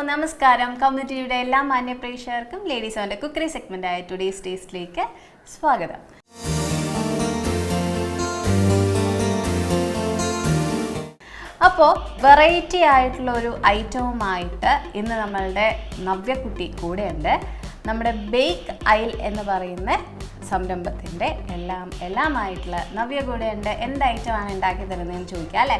നമസ്കാരം. കമ്മ്യൂണിറ്റിയുടെ എല്ലാ മാന്യ പ്രേക്ഷകർക്കും ലേഡീസ് ഓന്റെ കുക്കറി സെഗ്മെന്റായ ടുഡേസ് ടേസ്റ്റിലേക്ക് സ്വാഗതം. അപ്പോൾ വെറൈറ്റി ആയിട്ടുള്ള ഒരു ഐറ്റവുമായിട്ട് ഇന്ന് നമ്മളുടെ നവ്യക്കുട്ടി കൂടെയുണ്ട്. നമ്മുടെ ബേക്ക് ഐൽ എന്ന് പറയുന്ന സംരംഭത്തിൻ്റെ എല്ലാമായിട്ടുള്ള നവ്യ കൂടെയുണ്ട്. എന്ത് ഐറ്റമാണ് ഉണ്ടാക്കി തരുന്നതെന്ന് ചോദിക്കാം അല്ലേ?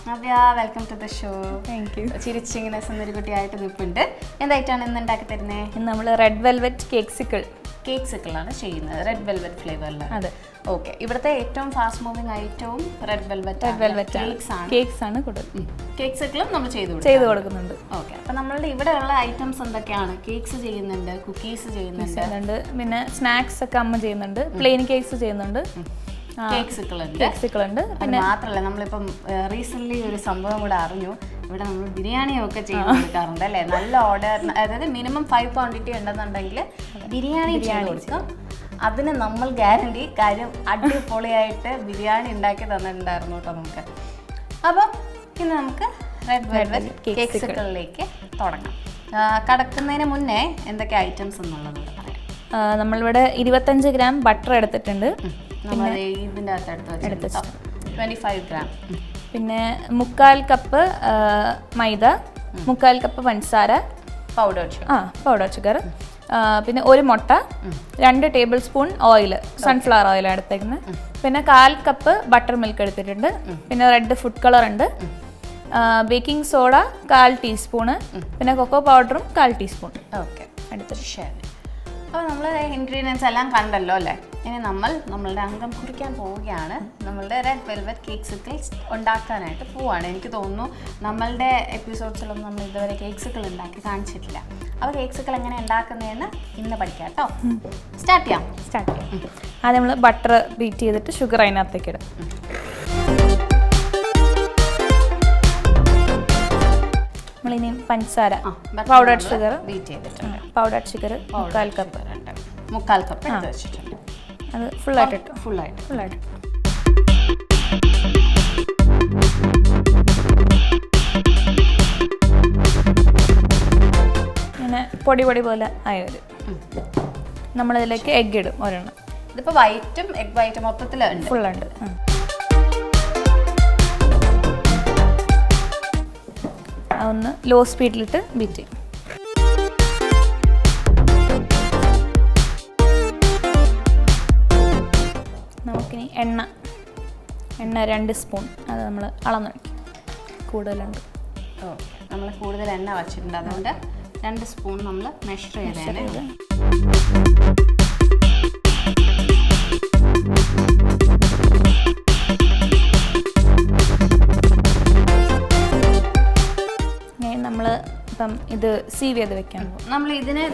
Navya, welcome to the show. Thank you. ചിരിച്ചിങ്ങനെ സുന്ദരിക്കുട്ടിയായിട്ട് നിൽപ്പുണ്ട്. എന്തായിട്ടാണ് ഇന്ന് ഉണ്ടാക്കി തരുന്നത്? ഇന്ന് നമ്മൾ റെഡ് വെൽവെറ്റ് കേക്ക്സിക്കിളാണ് ചെയ്യുന്നത്, റെഡ് വെൽവെറ്റ് ഫ്ലേവറിൽ. അതെ, ഓക്കെ. ഇവിടുത്തെ ഏറ്റവും ഫാസ്റ്റ് മൂവിങ് ഐറ്റവും റെഡ് വെൽവെറ്റ് കേക്ക്സ് ആണ് കൂടുതൽ. കേക്ക്സിക്കിളും നമ്മൾ ചെയ്തു കൊടുക്കുന്നുണ്ട്. ഓക്കെ. അപ്പം നമ്മളുടെ ഇവിടെയുള്ള ഐറ്റംസ് എന്തൊക്കെയാണ്? കേക്ക്സ് ചെയ്യുന്നുണ്ട്, കുക്കീസ് ചെയ്യുന്നുണ്ട്, പിന്നെ സ്നാക്സ് ഒക്കെ അമ്മ ചെയ്യുന്നുണ്ട്, പ്ലെയിൻ കേക്ക്സ് ചെയ്യുന്നുണ്ട്, കേക്ക്സിക്കിൾ ഉണ്ട്. പിന്നെ മാത്രമല്ല, നമ്മളിപ്പം റീസെന്റ് ഒരു സംഭവം കൂടെ അറിഞ്ഞു. ഇവിടെ നമ്മൾ ബിരിയാണിയൊക്കെ ചെയ്ത് കൊടുക്കാറുണ്ട് അല്ലേ? നല്ല ഓർഡർ, അതായത് മിനിമം 5 ക്വാണ്ടിറ്റി ഉണ്ടെന്നുണ്ടെങ്കിൽ ബിരിയാണി ചെയ്ത് കൊടുക്കാം. അതിന് നമ്മൾ ഗ്യാരണ്ടി. കാര്യം അടിപൊളിയായിട്ട് ബിരിയാണി ഉണ്ടാക്കി തന്നിട്ടുണ്ടായിരുന്നു കേട്ടോ നമുക്ക്. അപ്പം ഇന്ന് നമുക്ക് റെഡ് വെൽവെറ്റ് കേക്ക്സിക്കിളിലേക്ക് തുടങ്ങാം. കടക്കുന്നതിന് മുന്നേ എന്തൊക്കെ ഐറ്റംസ് എന്നുള്ളത് പറയാം. നമ്മളിവിടെ 25 ഗ്രാം ബട്ടർ എടുത്തിട്ടുണ്ട്. ഇതിൻ്റെ അകത്ത് 25 ഗ്രാം. പിന്നെ 3/4 കപ്പ് മൈദ, 3/4 കപ്പ് പഞ്ചസാര, പൗഡർ ഷുഗർ, പിന്നെ 1 മുട്ട, 2 table spoon oil, sunflower oil എടുത്തേക്കുന്നത്. പിന്നെ 1/4 കപ്പ് ബട്ടർ മിൽക്ക് എടുത്തിട്ടുണ്ട്. പിന്നെ റെഡ് ഫുഡ് കളർ ഉണ്ട്, ബേക്കിംഗ് സോഡ 1/4 ടീസ്പൂണ്, പിന്നെ കൊക്കോ പൗഡറും 1/4 ടീസ്പൂൺ. ഓക്കെ, അടുത്തൊരു ശരി. അപ്പോൾ നമ്മൾ ഇൻഗ്രീഡിയൻസ് എല്ലാം കണ്ടല്ലോ അല്ലേ? ഇനി നമ്മളുടെ അംഗം കുറിക്കാൻ പോവുകയാണ്. നമ്മളുടെ റെഡ് വെൽവെറ്റ് കേക്ക്സിക്കിൾ ഉണ്ടാക്കാനായിട്ട് പോവുകയാണ്. എനിക്ക് തോന്നുന്നു നമ്മളുടെ എപ്പിസോഡ്സിലൊന്നും നമ്മൾ ഇതുവരെ കേക്ക്സിക്കിൾ ഉണ്ടാക്കി കാണിച്ചിട്ടില്ല. അപ്പോൾ കേക്ക്സിക്കിൾ എങ്ങനെ ഉണ്ടാക്കുന്നതെന്ന് ഇന്ന് പഠിക്കാം കേട്ടോ. സ്റ്റാർട്ട് ചെയ്യാം. ആദ്യം നമ്മൾ ബട്ടർ ബീറ്റ് ചെയ്തിട്ട് ഷുഗർ അതിനകത്തേക്ക് ഇടും. നമ്മളിനി പഞ്ചസാര, പൗഡർ ഷുഗർ ബീറ്റ് ചെയ്തിട്ടുണ്ട്. പൗഡർ ഷുഗർ 3/4 കപ്പ് എടുത്ത് വെച്ചിട്ടുണ്ട്. അത് ഫുള്ളായിട്ട് ഇങ്ങനെ പൊടി പോലെ ആയി വരും. നമ്മളിതിലേക്ക് എഗ്ഗ് ഇടും ഒരെണ്ണം. ഇതിപ്പോൾ വൈറ്റും എഗ് വൈറ്റും മൊത്തത്തിൽ ഫുള്ളുണ്ട്. ഒന്ന് ലോ സ്പീഡിലിട്ട് ബീറ്റ് ചെയ്യും. നമുക്കിനി എണ്ണ 2 സ്പൂൺ, അത് നമ്മൾ അളന്ന് വയ്ക്കും. കൂടുതലുണ്ട്. ഓക്കെ, നമ്മൾ കൂടുതൽ എണ്ണ വച്ചിട്ടുണ്ട്, അതുകൊണ്ട് 2 സ്പൂൺ നമ്മൾ മെഷർ ചെയ്ത് നമ്മൾ ഇപ്പം ഇത് സീവ് ചെയ്ത് വെക്കാൻ പോകും. നമ്മൾ ഇതിനെ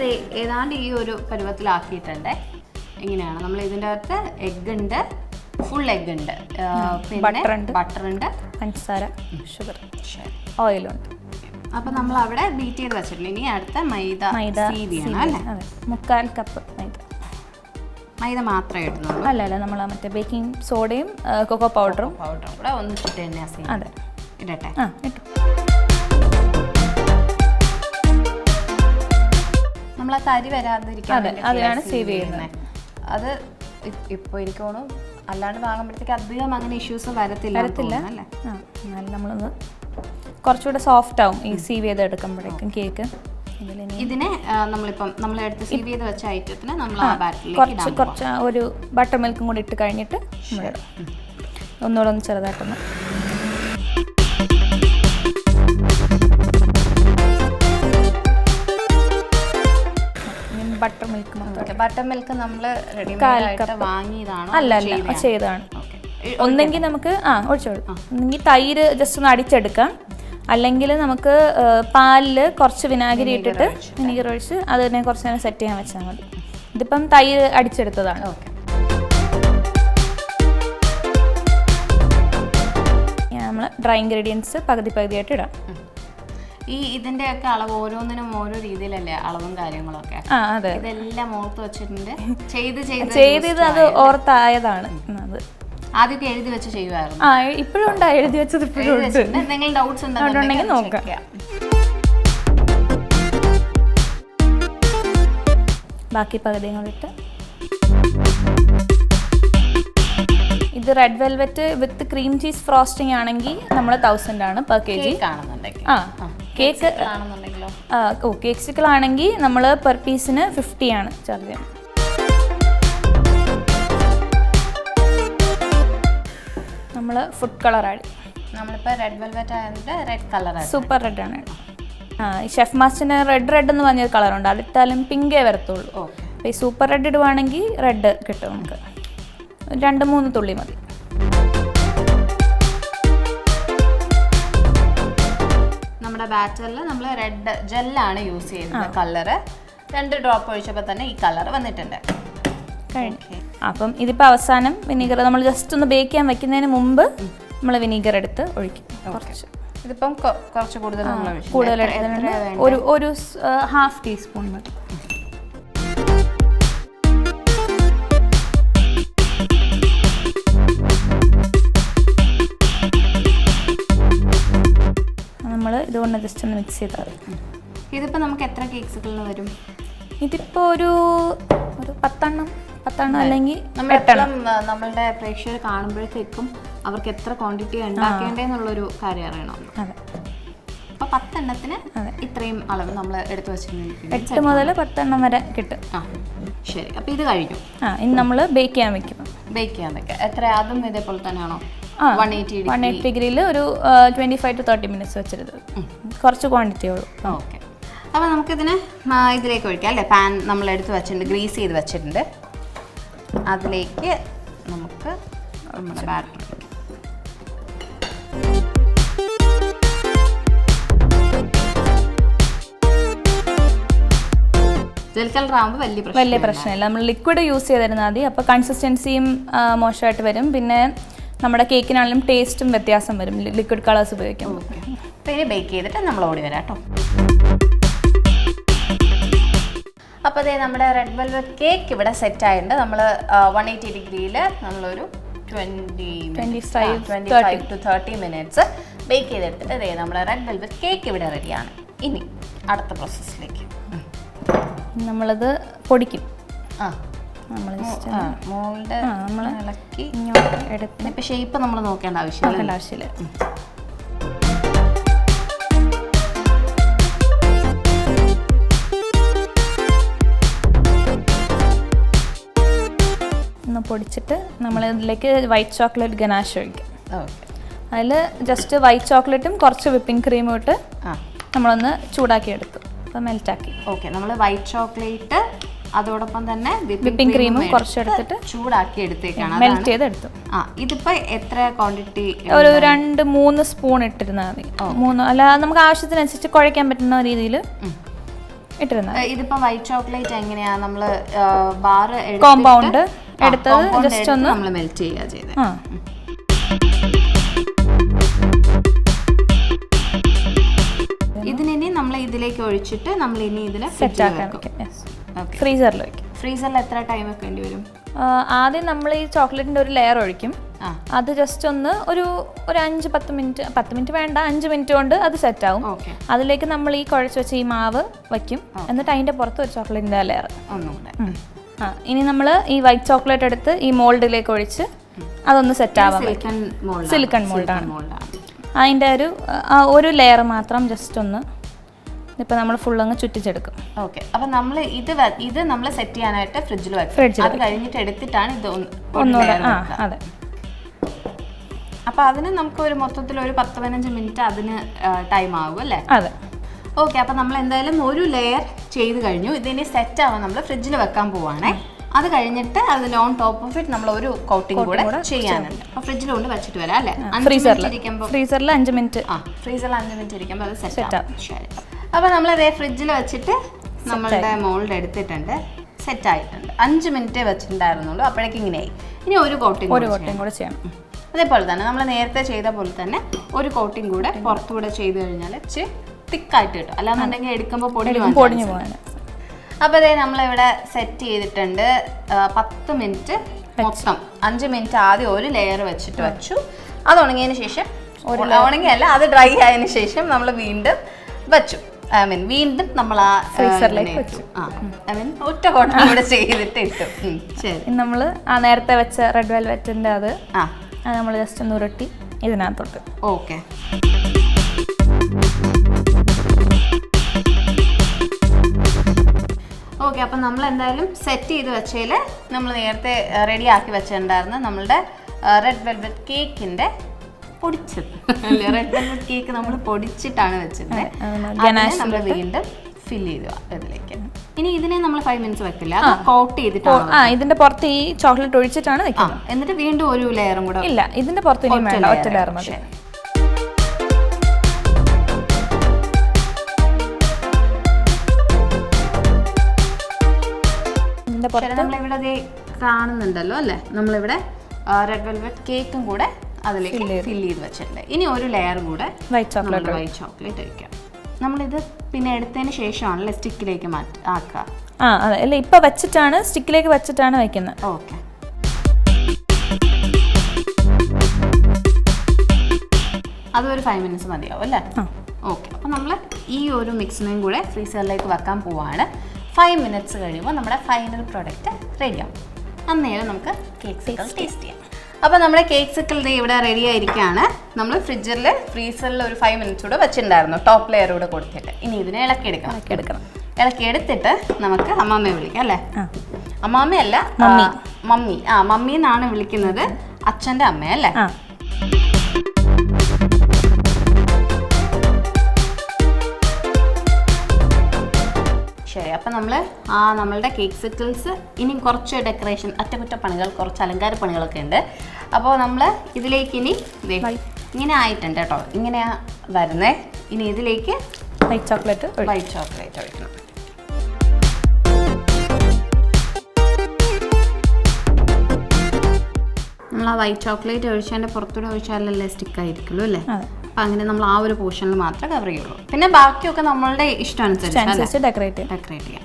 ഏതാണ്ട് ഈ ഒരു പരുവത്തിലാക്കിയിട്ടുണ്ട്. എങ്ങനെയാണ് നമ്മൾ ഇതിൻ്റെ അകത്ത് എഗ് ഉണ്ട്, ഫുൾ എഗ് ഉണ്ട്, ബട്ടർ ഉണ്ട്, പഞ്ചസാര, ഷുഗർ, ഓയിലുണ്ട്. അപ്പം നമ്മൾ അവിടെ ബീറ്റ് ചെയ്ത് വെച്ചിട്ടുണ്ട്. ഇനി അടുത്ത മൈദ സീവ് ചെയ്യണം അല്ലേ? 3/4 കപ്പ് മൈദ മാത്രമേ ഇടുന്നുള്ളൂ? അല്ല, നമ്മൾ മറ്റേ ബേക്കിംഗ് സോഡയും കൊക്കോ പൗഡറും കൂടെ ഒന്നിച്ചിട്ട് തന്നെ അതെ ഇടട്ടെ. ഇട്ടു. നമ്മൾ ആ തരി വരാതിരിക്കാൻ അതിനാണ് സേവ് ചെയ്യുന്നത്. അത് ഇപ്പോൾ എനിക്ക് തോന്നുന്നു അല്ലാണ്ട് വാങ്ങുമ്പോഴത്തേക്ക് അധികം അങ്ങനെ ഇഷ്യൂസ് വരത്തില്ല അല്ലേ? എന്നാലും നമ്മളൊന്ന് കുറച്ചുകൂടെ സോഫ്റ്റ് ആവും ഈ സീവ് ചെയ്ത് എടുക്കുമ്പോഴേക്കും കേക്ക്. ഇതിനെ നമ്മൾ എടുത്ത് സീവ് ചെയ്ത് വെച്ച ഐറ്റത്തിന് നമ്മൾ കുറച്ച് ഒരു ബട്ടർ മിൽക്കും കൂടി ഇട്ട് കഴിഞ്ഞിട്ട് നമ്മളിടും. ഒന്നുകൂടെ ഒന്ന് ചെറുതായിട്ടൊന്ന് ബട്ടർ മിൽക്ക് നമ്മൾ റെഡിമെയ്ഡ് വാങ്ങിയതാണോ? അല്ല, ചെയ്തതാണ്. ഒന്നെങ്കിൽ നമുക്ക് ഒഴിച്ചോളൂ. ഒന്നെങ്കിൽ തൈര് ജസ്റ്റ് ഒന്ന് അടിച്ചെടുക്കാം, അല്ലെങ്കിൽ നമുക്ക് പാലിൽ കുറച്ച് വിനാഗിരി ഇട്ടിട്ട് വിനീഗർ ഒഴിച്ച് അതിനെ കുറച്ച് നേരം സെറ്റ് ചെയ്യാൻ വെച്ചാൽ മതി. ഇതിപ്പം തൈര് അടിച്ചെടുത്തതാണ്. നമ്മൾ ഡ്രൈ ഇൻഗ്രീഡിയൻസ് പകുതിയായിട്ട് ഇടാം. ഇതിന്റെയൊക്കെ അളവ് ഓരോന്നിനും ഓരോ രീതിയിലല്ലേ അളവും കാര്യങ്ങളൊക്കെ? ഇതെല്ലാം ഓർത്ത് വെച്ചിട്ടുണ്ട്. ചെയ്ത് അത് ഓർത്തായതാണ്. അത് ആദ്യമൊക്കെ എഴുതി വെച്ച് ചെയ്യുമായിരുന്നു. ഇപ്പോഴും ഉണ്ടായി, എഴുതി വെച്ചത് ഇപ്പോഴും. നിങ്ങൾ ഡൗട്ട്സ് ഉണ്ടെങ്കിൽ നോക്കാം. ബാക്കി പകുതിയും കൂടി ഇട്ട്. ഇത് റെഡ് വെൽവെറ്റ് വിത്ത് ക്രീം ചീസ് ഫ്രോസ്റ്റിംഗ് ആണെങ്കിൽ നമ്മൾ 1000 ആണ് പെർ kg. ആ കേക്ക് ആണെന്നുണ്ടെങ്കിലോ കേക്സിക്കിൾ ആണെങ്കിൽ നമ്മൾ പെർ പീസിന് 50 ആണ് ചാർജ് ചെയ്യുന്നത്. നമ്മൾ ഫുഡ് കളർ ആഡ്. നമ്മളിപ്പോൾ റെഡ് വെൽവെറ്റ് ആയതുകൊണ്ട് റെഡ് കളർ സൂപ്പർ റെഡ് ആണ്. ഈ ഷെഫ് മാസ്റ്ററിന് റെഡ് എന്ന് പറഞ്ഞൊരു കളറുണ്ട്, അതിട്ടാലും പിങ്കേ വരത്തുള്ളൂ. അപ്പോൾ ഈ സൂപ്പർ റെഡ് ഇടുവാണെങ്കിൽ റെഡ് കിട്ടും നമുക്ക്. 2-3 തുള്ളി മതി. നമ്മുടെ ബാറ്ററിൽ നമ്മൾ റെഡ് ജെല്ലാണ് യൂസ് ചെയ്യുന്നത്. കളറ് 2 ഡ്രോപ്പ് ഒഴിച്ചപ്പോൾ തന്നെ ഈ കളർ വന്നിട്ടുണ്ട്. കഴിഞ്ഞു. അപ്പം ഇതിപ്പോൾ അവസാനം വിനീഗർ നമ്മൾ ജസ്റ്റ് ഒന്ന് ബേക്ക് ചെയ്യാൻ വെക്കുന്നതിന് മുമ്പ് നമ്മൾ വിനീഗർ എടുത്ത് ഒഴിക്കും. കുറച്ച് ഇതിപ്പം കുറച്ച് കൂടുതൽ കൂടുതൽ എടുത്തിട്ടുണ്ട്. ഒരു 1/2 ടീസ്പൂൺ മതി. നമ്മൾ ഇതുകൊണ്ട് ജസ്റ്റ് ഒന്ന് മിക്സ് ചെയ്താൽ. ഇതിപ്പോൾ നമുക്ക് എത്ര കേക്ക്സുകളിൽ വരും? ഇതിപ്പോൾ ഒരു 10 അല്ലെങ്കിൽ നമ്മളുടെ പ്രേക്ഷകർ കാണുമ്പോഴത്തേക്കും അവർക്ക് എത്ര ക്വാണ്ടിറ്റി ഉണ്ടാക്കേണ്ടതെന്നുള്ളൊരു കാര്യം അറിയണം. അതെ. അപ്പോൾ 10 എണ്ണത്തിന് ഇത്രയും അളവ് നമ്മൾ എടുത്തു വെച്ചിട്ടുണ്ടെങ്കിൽ 8 മുതൽ 10 വരെ കിട്ടും. ശരി. അപ്പോൾ ഇത് കഴിഞ്ഞു. ഇനി നമ്മൾ ബേക്ക് ചെയ്യാൻ വെക്കും. ബേക്ക് ചെയ്യാൻ വെക്കാം. എത്ര? അതും ഇതേപോലെ തന്നെയാണോ? 180 ഡിഗ്രിയിൽ ഒരു 25 to 30 മിനിറ്റ്സ് വെച്ചിരുന്നത്. കുറച്ച് ക്വാണ്ടിറ്റി ഉള്ളൂ. ഓക്കെ. അപ്പോൾ നമുക്കിതിന് ഇതിലേക്ക് ഒഴിക്കാം അല്ലേ? പാൻ നമ്മൾ എടുത്ത് വെച്ചിട്ടുണ്ട്, ഗ്രീസ് ചെയ്ത് വെച്ചിട്ടുണ്ട്. അതിലേക്ക് നമുക്ക് നമ്മുടെ ബാറ്റർ ജെൽ കളർ ആകുമ്പോൾ വലിയ പ്രശ്നമില്ല. നമ്മൾ ലിക്വിഡ് യൂസ് ചെയ്തിരുന്നാൽ മതി. അപ്പോൾ കൺസിസ്റ്റൻസിയും മോശമായിട്ട് വരും. പിന്നെ നമ്മുടെ കേക്കിനാണെങ്കിലും ടേസ്റ്റും വ്യത്യാസം വരും ലിക്വിഡ് കളേഴ്സ് ഉപയോഗിക്കുമ്പോൾ. അപ്പോൾ ഇനി ബേക്ക് ചെയ്തിട്ട് നമ്മൾ ഓടി വരാം കേട്ടോ. അപ്പോൾ അതേ നമ്മുടെ റെഡ് വെൽവെറ്റ് കേക്ക് ഇവിടെ സെറ്റ് ആയിട്ടുണ്ട്. നമ്മൾ 180 ഡിഗ്രിയിൽ നമ്മളൊരു 25 to 30 മിനിറ്റ്സ് ബേക്ക് ചെയ്തെടുത്തിട്ട് അതേ നമ്മുടെ റെഡ് വെൽവെറ്റ് കേക്ക് ഇവിടെ റെഡിയാണ്. ഇനി അടുത്ത പ്രോസസ്സിലേക്ക് നമ്മളത് പൊടിക്കും. മോൾഡ് നമ്മൾ ഇളക്കി ഇങ്ങോട്ട് എടുത്ത് ഇപ്പോൾ ഷേപ്പ് നമ്മൾ നോക്കേണ്ട ആവശ്യമില്ല. ഒന്ന് പൊടിച്ചിട്ട് നമ്മൾ ഇതിലേക്ക് വൈറ്റ് ചോക്ലേറ്റ് ഗനാഷ് ഒഴിക്കും. അതിൽ ജസ്റ്റ് വൈറ്റ് ചോക്ലേറ്റും കുറച്ച് വിപ്പിംഗ് ക്രീമും ഇട്ട് നമ്മളൊന്ന് ചൂടാക്കി എടുത്തു. അപ്പോൾ മെൽറ്റാക്കി. ഓക്കെ. നമ്മൾ വൈറ്റ് ചോക്ലേറ്റ് അതോടൊപ്പം തന്നെ വിപ്പിംഗ് ക്രീമും കുറച്ചെടുത്തിട്ട് ചൂടാക്കി എടുത്തേക്കാണ്, മെൽറ്റ് ചെയ്തെടുത്തു. ഇതിപ്പോൾ എത്ര ക്വാണ്ടിറ്റി? ഒരു 2-3 സ്പൂൺ ഇട്ടിരുന്നാൽ മതി. 3 അല്ല, നമുക്ക് ആവശ്യത്തിനനുസരിച്ച് കുഴയ്ക്കാൻ പറ്റുന്ന രീതിയിൽ ഇട്ടിരുന്നാൽ. ഇതിപ്പോൾ വൈറ്റ് ചോക്ലേറ്റ് എങ്ങനെയാ നമ്മൾ ബാർ കോമ്പൗണ്ട് എടുത്തത് ജസ്റ്റ് ഒന്ന് നമ്മൾ മെൽറ്റ് ചെയ്യുക ചെയ്തത്. ഇതിനി നമ്മൾ ഇതിലേക്ക് ഒഴിച്ചിട്ട് നമ്മൾ ഇനി ഇതിനെ സെറ്റാക്കാൻ വെക്കും. ഫ്രീസറിൽ വയ്ക്കും. ഫ്രീസറിൽ എത്ര ടൈം വെക്കേണ്ടി വരും? ആദ്യം നമ്മൾ ഈ ചോക്ലേറ്റിൻ്റെ ഒരു ലെയർ ഒഴിക്കും. അത് ജസ്റ്റ് ഒന്ന് ഒരു 5-10 മിനിറ്റ്, 10 മിനിറ്റ് വേണ്ട, 5 മിനിറ്റ് കൊണ്ട് അത് സെറ്റ് ആവും. അതിലേക്ക് നമ്മൾ ഈ കുഴച്ച് വെച്ച ഈ മാവ് വയ്ക്കും. എന്നിട്ട് അതിൻ്റെ പുറത്ത് ഒരു ചോക്ലേറ്റിൻ്റെ ലെയർ ഒന്നുകൂടെ. ഇനി നമ്മൾ ഈ വൈറ്റ് ചോക്ലേറ്റ് എടുത്ത് ഈ മോൾഡിലേക്ക് ഒഴിച്ച് അതൊന്ന് സെറ്റ് ആവാൻ വയ്ക്കും. സിലിക്കൺ മോൾഡാണ്. അതിൻ്റെ ഒരു ലെയർ മാത്രം ജസ്റ്റ് ഒന്ന് ഇപ്പം നമ്മൾ ഫുൾ അങ്ങ് ചുറ്റിച്ചെടുക്കും. ഓക്കെ. അപ്പം നമ്മൾ ഇത് നമ്മൾ സെറ്റ് ചെയ്യാനായിട്ട് ഫ്രിഡ്ജിൽ വെക്കും. അത് കഴിഞ്ഞിട്ട് എടുത്തിട്ടാണ് ഇത് ഒന്നുകൂടെ. അതെ. അപ്പം അതിന് നമുക്ക് ഒരു മൊത്തത്തിൽ ഒരു 10-15 മിനിറ്റ് അതിന് ടൈം ആകും അല്ലേ? അതെ. ഓക്കെ. അപ്പം നമ്മൾ എന്തായാലും ഒരു ലെയർ ചെയ്ത് കഴിഞ്ഞു. ഇതിനി സെറ്റ് ആവാൻ നമ്മൾ ഫ്രിഡ്ജിൽ വെക്കാൻ പോവാണേ. അത് കഴിഞ്ഞിട്ട് അതിന് ഓൺ ടോപ്പ് ഓഫ് ഇറ്റ് നമ്മൾ ഒരു കോട്ടിംഗ് കൂടെ ചെയ്യാനുണ്ട്. അപ്പോൾ ഫ്രിഡ്ജിൽ കൊണ്ട് വെച്ചിട്ട് വരാം അല്ലേ? ഫ്രീസറിൽ 5 മിനിറ്റ്. ഫ്രീസറിൽ 5 മിനിറ്റ് ഇരിക്കുമ്പോൾ അത് സെറ്റ് ആവും. ശരി. അപ്പോൾ നമ്മളതേ ഫ്രിഡ്ജിൽ വെച്ചിട്ട് നമ്മളുടെ മോൾഡ് എടുത്തിട്ടുണ്ട്, സെറ്റ് ആയിട്ടുണ്ട്. 5 മിനിറ്റ് വെച്ചിട്ടുണ്ടായിരുന്നുള്ളൂ, അപ്പോഴേക്കും ഇങ്ങനെയായി. ഇനി ഒരു കോട്ടിംഗ് കൂടെ ചെയ്യണം. അതേപോലെ തന്നെ നമ്മൾ നേരത്തെ ചെയ്ത പോലെ തന്നെ ഒരു കോട്ടിംഗ് കൂടെ പുറത്തുകൂടെ ചെയ്ത് കഴിഞ്ഞാൽ ഇച്ചിരി തിക്കായിട്ട് കിട്ടും. അല്ലാന്നുണ്ടെങ്കിൽ എടുക്കുമ്പോൾ പൊടിഞ്ഞു പോകാൻ. അപ്പോൾ അതേ നമ്മളിവിടെ സെറ്റ് ചെയ്തിട്ടുണ്ട്. 10 മിനിറ്റ് മൊത്തം 5 മിനിറ്റ് ആദ്യം ഒരു ലെയർ വെച്ചിട്ട് വെച്ചു. അത് ഉണങ്ങിയതിന് ശേഷം, ഉണങ്ങിയല്ല, അത് ഡ്രൈ ആയതിനു ശേഷം നമ്മൾ വീണ്ടും വെച്ചു. ഐ മീൻ വീണ്ടും നമ്മൾ ആ ഫ്രീസറിലേക്ക് വെച്ചു. ഐ മീൻ ഒറ്റ കോട്ടം കൂടെ ചെയ്തിട്ട് ഇട്ടു. ശരി, നമ്മൾ ആ നേരത്തെ വെച്ച റെഡ് വെൽവെറ്റിൻ്റെ അത് ആ നമ്മൾ ജസ്റ്റ് ഒന്ന് ഉരുട്ടി ഇതിനകത്തോട്ട്. ഓക്കെ. ഓക്കെ, അപ്പം നമ്മൾ എന്തായാലും സെറ്റ് ചെയ്ത് വെച്ചതിൽ നമ്മൾ നേരത്തെ റെഡി ആക്കി വെച്ചിട്ടുണ്ടായിരുന്നു നമ്മളുടെ റെഡ് വെൽവെറ്റ് കേക്കിൻ്റെ പൊടിച്ചത് അല്ലേ. റെഡ് വെൽവെറ്റ് കേക്ക് നമ്മൾ പൊടിച്ചിട്ടാണ് വെച്ചിരുന്നത്. നമ്മൾ വീണ്ടും ഫിൽ ചെയ്തു ഇതിലേക്ക്. ഇനി ഇതിനെ നമ്മൾ 5 മിനിറ്റ്സ് വെക്കില്ല, അത് കോട്ട് ചെയ്തിട്ടാണ്. ഇതിന്റെ പുറത്ത് ഈ ചോക്ലേറ്റ് ഒഴിച്ചിട്ടാണ് വെക്കുന്നത്. എന്നിട്ട് വീണ്ടും ഒരു ലെയറും കൂടെ. ഇല്ല, ഇതിന്റെ പുറത്ത് ഇനിയും വേണ്ട, ഒറ്റ ലെയർ മതി. നമ്മളിവിടെ കാണുന്നുണ്ടല്ലോ അല്ലേ, നമ്മളിവിടെ റെഡ് വെൽവെറ്റ് കേക്കും കൂടെ അതിലേക്ക് ഫിൽ ചെയ്ത് വെച്ചിട്ടുണ്ട്. ഇനി ഒരു ലെയർ കൂടെ വൈറ്റ് ചോക്ലേറ്റ് ഒഴിക്കാം. നമ്മളിത് പിന്നെ എടുത്തതിന് ശേഷമാണല്ലേ സ്റ്റിക്കിലേക്ക് ആക്കുക. അതെ, അല്ല ഇപ്പൊ വെച്ചിട്ടാണ് സ്റ്റിക്കിലേക്ക് വെച്ചിട്ടാണ് വെക്കുന്നത്. ഓക്കെ, അതൊരു 5 മിനിറ്റ്സ് മതിയാവും അല്ലേ. ഓക്കെ, അപ്പം നമ്മൾ ഈ ഒരു മിക്സിനെയും കൂടെ ഫ്രീസറിലേക്ക് വെക്കാൻ പോവാണ്. 5 മിനിറ്റ്സ് കഴിയുമ്പോൾ നമ്മുടെ ഫൈനൽ പ്രോഡക്റ്റ് റെഡിയാവും. അന്നേരം നമുക്ക് കേക്ക്സിക്കിൾ ടേസ്റ്റ് ചെയ്യാം. അപ്പോൾ നമ്മുടെ കേക്ക്സിക്കിൾ ഇവിടെ റെഡി ആയിരിക്കുകയാണ്. നമ്മൾ ഫ്രീസറിൽ ഒരു 5 മിനിറ്റ്സ് കൂടെ വെച്ചിട്ടുണ്ടായിരുന്നു, ടോപ്പ് ലെയർ കൂടെ കൊടുത്തിട്ട്. ഇനി ഇതിനെ ഇളക്കിയെടുക്കണം. ഇളക്കിയെടുത്തിട്ട് നമുക്ക് അമ്മാമ്മയെ വിളിക്കാം അല്ലേ. അമ്മാമ്മയല്ല, മമ്മി. മമ്മി എന്നാണ് വിളിക്കുന്നത്, അച്ഛൻ്റെ അമ്മയല്ലേ. ശരി, അപ്പം നമ്മൾ നമ്മളുടെ കേക്ക്സിക്കിൾസ് ഇനി കുറച്ച് ഡെക്കറേഷൻ, അറ്റകുറ്റപ്പണികൾ, കുറച്ച് അലങ്കാര പണികളൊക്കെ ഉണ്ട്. അപ്പോൾ നമ്മൾ ഇതിലേക്ക് ഇനി ഇങ്ങനെ ആയിട്ടുണ്ട് കേട്ടോ, ഇങ്ങനെയാണ് വരുന്നത്. ഇനി ഇതിലേക്ക് വൈറ്റ് ചോക്ലേറ്റ് ഒഴിക്കണം. നമ്മൾ ആ വൈറ്റ് ചോക്ലേറ്റ് ഒഴിച്ചതിൻ്റെ പുറത്തൂടെ ഒഴിച്ചാലല്ലേ സ്റ്റിക്കായിരിക്കുള്ളൂ അല്ലേ. അപ്പം അങ്ങനെ നമ്മൾ ആ ഒരു പോർഷനിൽ മാത്രമേ കവർ ചെയ്യുള്ളൂ. പിന്നെ ബാക്കിയൊക്കെ നമ്മളുടെ ഇഷ്ടമനുസരിച്ച് ഡെക്കറേറ്റ് ചെയ്യാം.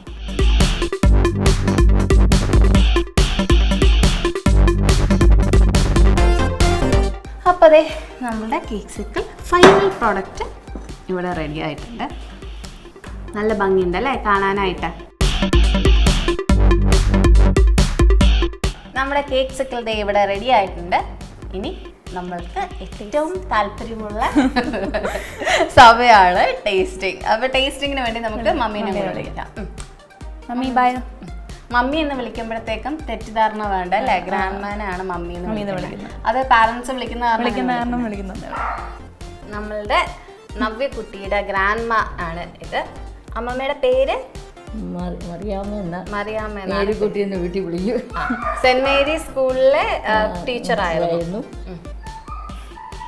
അപ്പോൾ അതെ, നമ്മളുടെ കേക്ക്സിക്കിൾ ഫൈനൽ പ്രോഡക്റ്റ് ഇവിടെ റെഡി ആയിട്ടുണ്ട്. നല്ല ഭംഗിയുണ്ട് അല്ലേ കാണാനായിട്ട്. നമ്മുടെ കേക്ക്സിക്കിൾ ഇവിടെ റെഡി ആയിട്ടുണ്ട്. ഇനി നമ്മൾക്ക് ഏറ്റവും താല്പര്യമുള്ള സമയമാണ് ടേസ്റ്റിംഗ്. അപ്പോൾ ടേസ്റ്റിങ്ങിന് വേണ്ടി നമുക്ക് മമ്മീനെ വിളിക്കാം. Mummy bye. മമ്മി എന്ന് വിളിക്കുമ്പോഴത്തേക്കും തെറ്റിദ്ധാരണ വേണ്ട അല്ലേ, ഗ്രാൻഡ് മാനാണ് മമ്മി എന്ന് വിളിക്കുന്നത്. അത് പാരൻസ് വിളിക്കുന്ന നമ്മളുടെ നവ്യക്കുട്ടിയുടെ ഗ്രാൻഡ് മാ ആണ് ഇത്. അമ്മമ്മയുടെ പേര് സെന്റ് മേരീസ് സ്കൂളിലെ ടീച്ചറായിരുന്നു.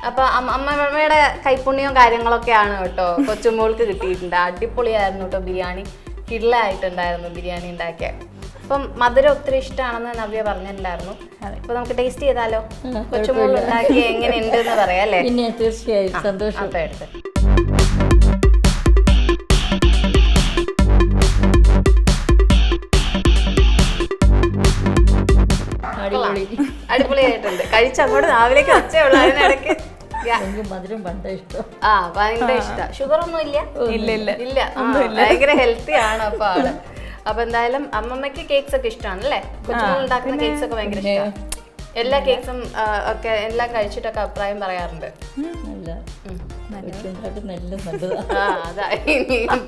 അപ്പൊ അമ്മമ്മയുടെ കൈപ്പുണ്യവും കാര്യങ്ങളൊക്കെയാണ് കേട്ടോ കൊച്ചുമോൾക്ക് കിട്ടിയിട്ടുണ്ട്. അടിപൊളിയായിരുന്നു കേട്ടോ ബിരിയാണി, കിടിലായിട്ടുണ്ടായിരുന്നു ബിരിയാണി ഉണ്ടാക്കിയ. അപ്പം മധുരം ഒത്തിരി ഇഷ്ടമാണെന്ന് നവ്യ പറഞ്ഞിട്ടുണ്ടായിരുന്നു. അപ്പൊ നമുക്ക് ടേസ്റ്റ് ചെയ്താലോ, കൊച്ചുമോൾ ഉണ്ടാക്കി എങ്ങനെയുണ്ട് എന്ന് പറയാം അല്ലേ. തീർച്ചയായും സന്തോഷം. എടുത്ത് അടിപൊളിയായിട്ടുണ്ട്. കഴിച്ചങ്ങോട്ട് രാവിലേക്ക് ഒച്ചയുള്ളൂ, അതിനിടയ്ക്ക് മധുരം പണ്ടേ ഇഷ്ടം. ഭയങ്കര ഇഷ്ടം. ഷുഗർ ഒന്നും ഇല്ല, ഭയങ്കര ഹെൽത്തി ആണ് അപ്പൊ ആള്. അപ്പൊ എന്തായാലും അമ്മമ്മയ്ക്ക് കേക്ക്സ് ഒക്കെ ഇഷ്ടമാണ് അല്ലേ. കൊച്ചുമോൾ ഉണ്ടാക്കുന്ന കേക്ക്സ് ഒക്കെ ഭയങ്കര ഇഷ്ടമാണ്. എല്ലാ കേക്ക്സും ഒക്കെ എല്ലാം കഴിച്ചിട്ടൊക്കെ അഭിപ്രായം പറയാറുണ്ട്. അതാ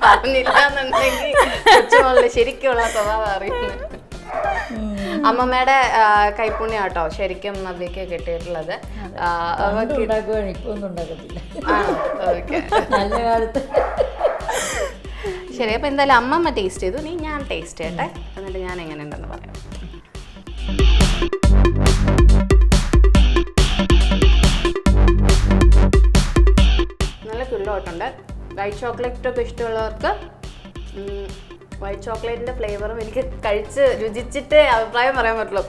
പറഞ്ഞില്ല എന്നുണ്ടെങ്കിൽ കൊച്ചുമോളുടെ ശരിക്കുള്ള സ്വഭാവം അറിയുന്നത്. അമ്മമ്മയുടെ കൈപ്പുണ്യം കേട്ടോ ശരിക്കും നവ്യക്ക് കിട്ടിയിട്ടുള്ളത്. ശരി, അപ്പൊ എന്തായാലും അമ്മമ്മ ടേസ്റ്റ് ചെയ്തു, നീ ഞാൻ ടേസ്റ്റ് ചെയ്യട്ടെ, എന്നിട്ട് ഞാൻ എങ്ങനെയുണ്ടെന്ന് പറയാം. നല്ല കിള്ളോട്ടുണ്ട്. വൈറ്റ് ചോക്ലേറ്റ് ഒക്കെ ഇഷ്ടമുള്ളവർക്ക് വൈറ്റ് ചോക്ലേറ്റിൻ്റെ ഫ്ലേവറും എനിക്ക് രുചിച്ചിട്ട് അഭിപ്രായം പറയാൻ പറ്റുള്ളൂ.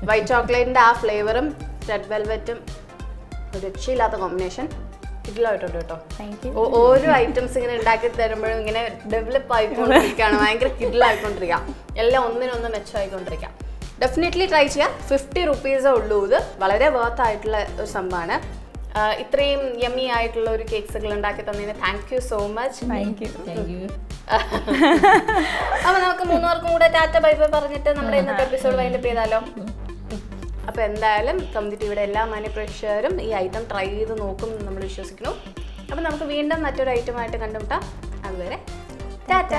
വൈറ്റ് ചോക്ലേറ്റിൻ്റെ ആ ഫ്ലേവറും റെഡ് വെൽവെറ്റും ഒരു രക്ഷയില്ലാത്ത കോമ്പിനേഷൻ. കിടിലായിട്ടുണ്ട് കേട്ടോ. ഓരോ ഐറ്റംസ് ഇങ്ങനെ ഉണ്ടാക്കി തരുമ്പോഴും ഇങ്ങനെ ഡെവലപ്പ് ആയിക്കൊണ്ടിരിക്കുകയാണ്, ഭയങ്കര കിടിലായിക്കൊണ്ടിരിക്കാം. എല്ലാം ഒന്നിനൊന്ന് മെച്ചമായിക്കൊണ്ടിരിക്കാം. ഡെഫിനറ്റ്ലി ട്രൈ ചെയ്യാം. 50 റുപ്പീസേ ഉള്ളൂ. ഇത് വളരെ വർത്ത് ആയിട്ടുള്ള ഒരു സംഭവമാണ്. ഇത്രയും യമ്മി ആയിട്ടുള്ള ഒരു കേക്ക്സുകൾ ഉണ്ടാക്കി തന്നതിന് thank you so much. Thank you. Thank you. അപ്പൊ നമുക്ക് മൂന്നുപേർക്കും കൂടെ ടാറ്റ ബൈ ബൈ പറഞ്ഞിട്ട് നമ്മുടെ ഇന്നത്തെ എപ്പിസോഡ് വൈൻഡപ്പ് ചെയ്താലോ? അപ്പൊ എന്തായാലും കമ്മിറ്റിയുടെ എല്ലാ മാന്യപ്രേക്ഷകരും ഈ ഐറ്റം ട്രൈ ചെയ്ത് നോക്കും നമ്മൾ വിശ്വസിക്കുന്നു. അപ്പൊ നമുക്ക് വീണ്ടും മറ്റൊരു ഐറ്റമായിട്ട് കണ്ടുമുട്ടാം. അതുവരെ ടാറ്റ.